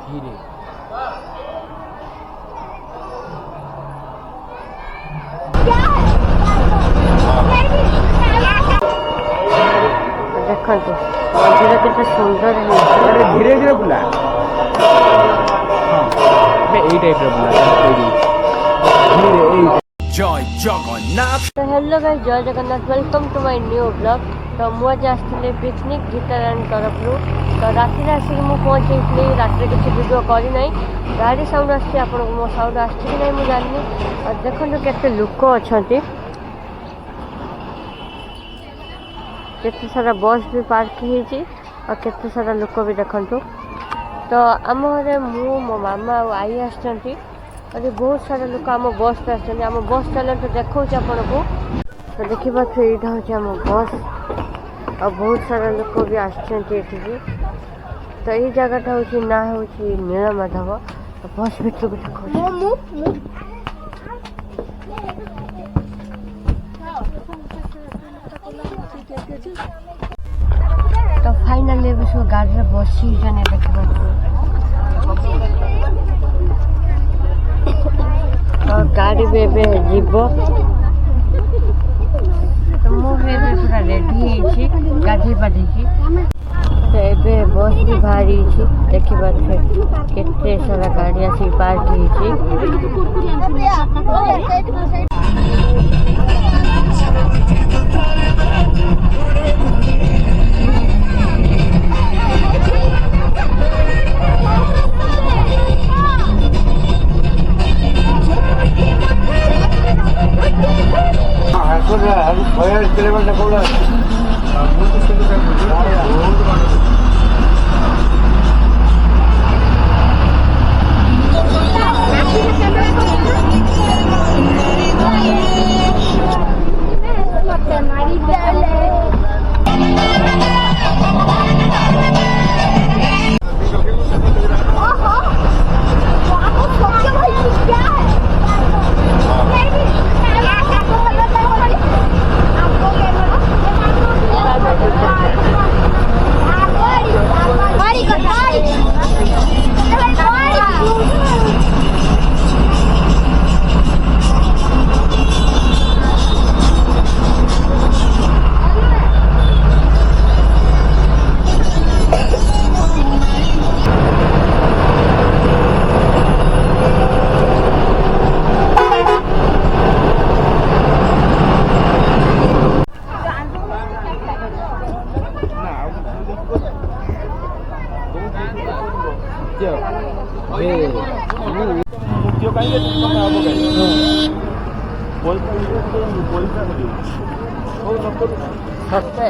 ধীরে ଦେଖନ୍ତୁ ମନ୍ଦିର କେତେ ସୁନ୍ଦର ହେଇଛି। ଧୀରେ ଧୀରେ ବୁଲା। ହଁ ଏଇ ଟାଇପ୍ର ବୁଲା। ଜୟ ଜଗନ୍ନାଥ। ତ ହ୍ୟାଲୋ ଗାଇସ୍, ଜୟ Jagannath, welcome to my new blog. ତ ମୁଁ ଆଜି ଆସିଥିଲି ପିକନିକ୍ ଗୀତାରାଣୀ ତରଫରୁ। ତ ରାତିରେ ଆସିକି ମୁଁ ପହଞ୍ଚିଥିଲି। ରାତିରେ କିଛି ଭିଡ଼ିଓ କରିନାହିଁ। ଗାଡ଼ି ସାଉଣ୍ଡ ଆସୁଛି, ଆପଣଙ୍କୁ ମୋ ସାଉଣ୍ଡ ଆସୁଛି କି ନାହିଁ ମୁଁ ଜାଣିନି। ଆଉ ଦେଖନ୍ତୁ କେତେ ଲୋକ ଅଛନ୍ତି, କେତେ ସାରା ବସ୍ ବି ପାର୍କ ହେଇଛି ଆଉ କେତେ ସାରା ଲୋକ ବି ଦେଖନ୍ତୁ। ତ ଆମ ଘରେ ମୁଁ, ମୋ ମାମା ଆଉ ଆଈ ଆସିଛନ୍ତି। ଆଜି ବହୁତ ସାରା ଲୋକ ଆମ ବସ୍ରେ ଆସିଛନ୍ତି। ଆମ ବସ୍ ଚାଲନ୍ତୁ ଦେଖାଉଛି ଆପଣଙ୍କୁ। ତ ଦେଖିପାରୁଛୁ ଏଇଟା ହେଉଛି ଆମ ବସ୍ ଆଉ ବହୁତ ସାରା ଲୋକ ବି ଆସିଛନ୍ତି ଏଠିକି। ତ ଏଇ ଜାଗାଟା ହେଉଛି ନାଁ ହେଉଛି ନୀଳମାଧବ। ତ ବସ୍ ଭିତରକୁ ଦେଖାଉଛି। ତ ଫାଇନାଲି ଏବେ ସବୁ ଗାଡ଼ିରେ ବସିଛନ୍ତି ଦେଖିପାରୁଛୁ। ତ ଗାଡ଼ି ବି ଏବେ ଯିବ। ତ ମୁଁ ବି ଏବେ ପୁରା ରେଡ଼ି ହେଇଛି ଗାଧେଇ ପାଧେଇକି। ତ ଏବେ ବସ୍ ବି ବାହାରିଛି ଦେଖିପାରୁଛୁ। କେତେ ସାରା ଗାଡ଼ି ଆସିକି ପାର୍କ ହେଇଛି।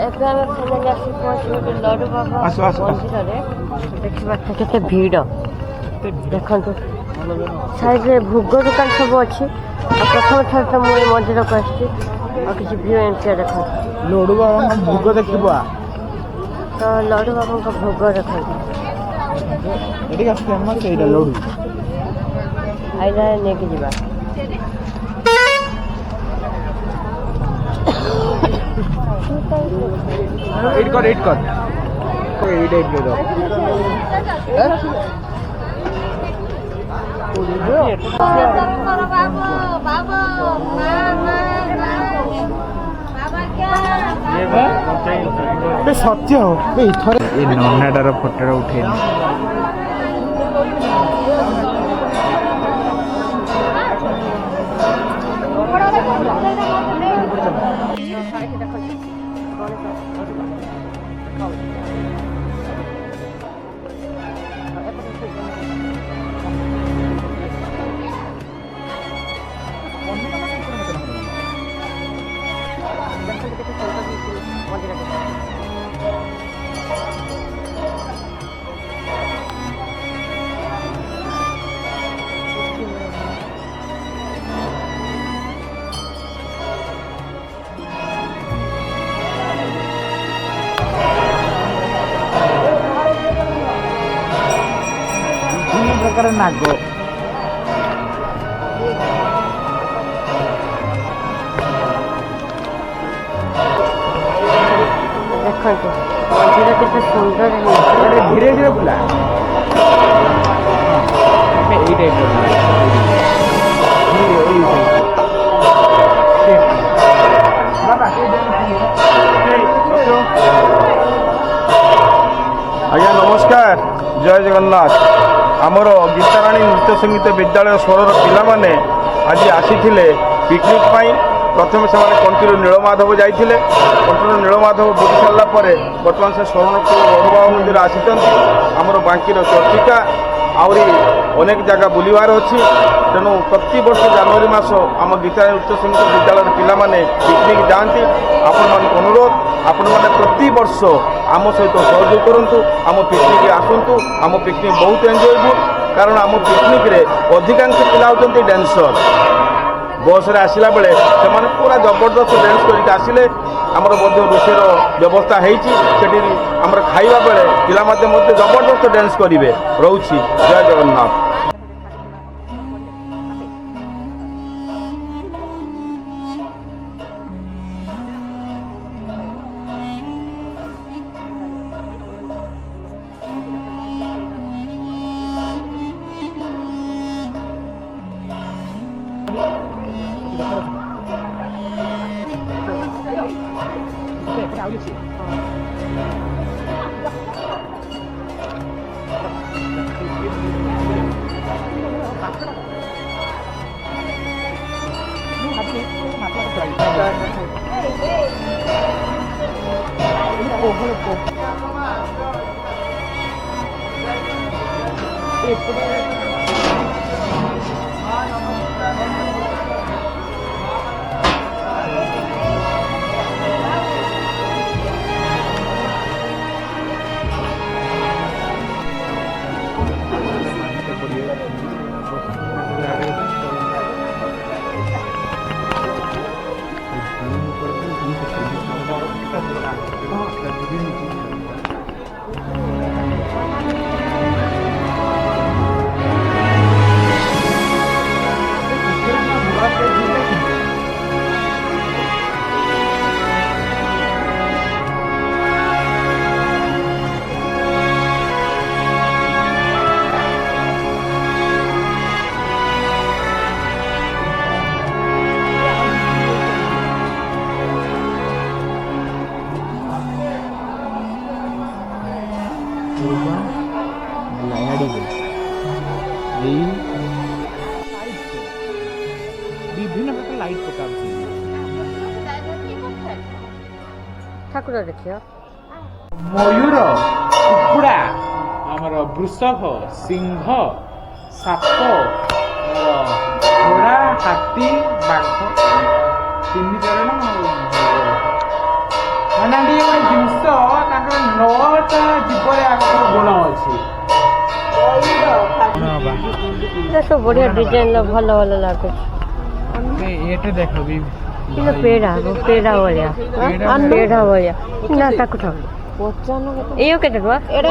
ଏବେ ଆମେ ଫାଇନାଲି ଆସି ପହଞ୍ଚିଲୁ ଲଡ଼ୁ ବାବା ମନ୍ଦିରରେ। ଦେଖିପାରୁଛୁ କେତେ ଭିଡ଼। ଦେଖନ୍ତୁ ସାଇଡ଼ରେ ଭୋଗ ଦୋକାନ ସବୁ ଅଛି। ଆଉ ପ୍ରଥମ ଥର ତ ମୁଁ ଏଇ ମନ୍ଦିରକୁ ଆସିଛି। ଆଉ କିଛି ଭିଡ଼ ଏମିତିଆ ଦେଖନ୍ତୁ। ଲଡ଼ୁ ବାବାଙ୍କ ଭୋଗ ଦେଖିବ। ତ ଲଡ଼ୁ ବାବାଙ୍କ ଭୋଗ ଦେଖନ୍ତୁ। ଏଠି ଫେମସ୍ ଏଇଟା ଲଡ଼ୁ। ଆଇଲା ନେଇକି ଯିବା। ଏଇଟ୍ କର ଏଇ ଟାଇପ୍ର ସତ୍ୟ ଥରେ ଏ ନନାଟାର ଫଟୋଟା ଉଠେଇନି। ପ୍ରକାର ନାଗ ଦେଖନ୍ତୁ ମନ୍ଦିର କେତେ ସୁନ୍ଦର ହେଇଛି। ଧୀରେ ଧୀରେ ବୁଲା ଏଇ ଆଜ୍ଞା ନମସ୍କାର, ଜୟ ଜଗନ୍ନାଥ। ଆମର ଗୀତାରାଣୀ ନୃତ୍ୟ ସଙ୍ଗୀତ ବିଦ୍ୟାଳୟ ସ୍ୱରର ପିଲାମାନେ ଆଜି ଆସିଥିଲେ ପିକନିକ୍ ପାଇଁ। ପ୍ରଥମେ ସେମାନେ କଣ୍ଟିଲୋ ନୀଳମାଧବ ଯାଇଥିଲେ। କଣ୍ଟିଲୋ ନୀଳମାଧବ ବୁଲି ସାରିଲା ପରେ ବର୍ତ୍ତମାନ ସେ ଶରଣକୂଳ ଲଡ଼ୁବାବା ମନ୍ଦିର ଆସିଛନ୍ତି। ଆମର ବାଙ୍କିର ଚର୍ଚ୍ଚିକା ଆହୁରି ଅନେକ ଜାଗା ବୁଲିବାର ଅଛି। ତେଣୁ ପ୍ରତିବର୍ଷ ଜାନୁଆରୀ ମାସ ଆମ ଗୀତାରାଣୀ ନୃତ୍ୟ ସଙ୍ଗୀତ ବିଦ୍ୟାଳୟର ପିଲାମାନେ ପିକନିକ୍ ଯାଆନ୍ତି। ଆପଣମାନଙ୍କୁ ଅନୁରୋଧ, ଆପଣମାନେ ପ୍ରତିବର୍ଷ ଆମ ସହିତ ସହଯୋଗ କରନ୍ତୁ, ଆମ ପିକନିକ୍ ଆସନ୍ତୁ। ଆମ ପିକନିକ୍ ବହୁତ ଏନ୍ଜୟେବୁଲ୍, କାରଣ ଆମ ପିକନିକ୍ରେ ଅଧିକାଂଶ ପିଲା ହେଉଛନ୍ତି ଡ୍ୟାନ୍ସର। ବସ୍ରେ ଆସିଲା ବେଳେ ସେମାନେ ପୁରା ଜବରଦସ୍ତ ଡ୍ୟାନ୍ସ କରିକି ଆସିଲେ। ଆମର ମଧ୍ୟ ରୋଷେଇର ବ୍ୟବସ୍ଥା ହେଇଛି। ସେଠି ଆମର ଖାଇବା ବେଳେ ପିଲାମାନେ ମଧ୍ୟ ଜବରଦସ୍ତ ଡ୍ୟାନ୍ସ କରିବେ। ରହୁଛି, ଜୟ ଜଗନ୍ନାଥ। ବିଭିନ୍ନ ପ୍ରକାର ଲାଇଟ୍ ପକାଉଛି। ଠାକୁର ଦେଖିବ ମୟୂର, କୁକୁଡ଼ା, ଆମର ବୃଷଭ, ସିଂହ, ସାପ, ଘୋଡ଼ା, ହାତୀ, ବାଘ, ତିନି ଚରଣ ମାନେ ଗୋଟେ ଜିନିଷ ତାଙ୍କର 9ଟା ଜୀବରେ ଆଙ୍କର ଗୁଣ ଅଛି। ସବୁ ବଢିଆ ଡିଜାଇନ ଭଲ ଭଲ ଲାଗୁଛି। ଏଠି ଦେଖ ବି କିନ୍ତୁ ପେଡା ଭଳିଆ ପେଡା ଭଳିଆ ନା ତାକୁ ଥାଉ। ଏଇ କେତେ ଟଙ୍କା? ଏଇଟା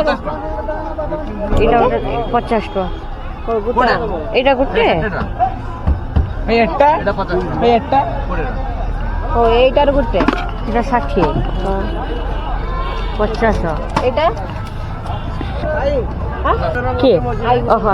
ଗୋଟେ 50 ଟଙ୍କା। ଏଇଟା ଗୋଟେ ଏଇଟାର ଗୋଟେ ଏଇଟା 60 50 ଏଇଟା କିଏ? ଓହୋ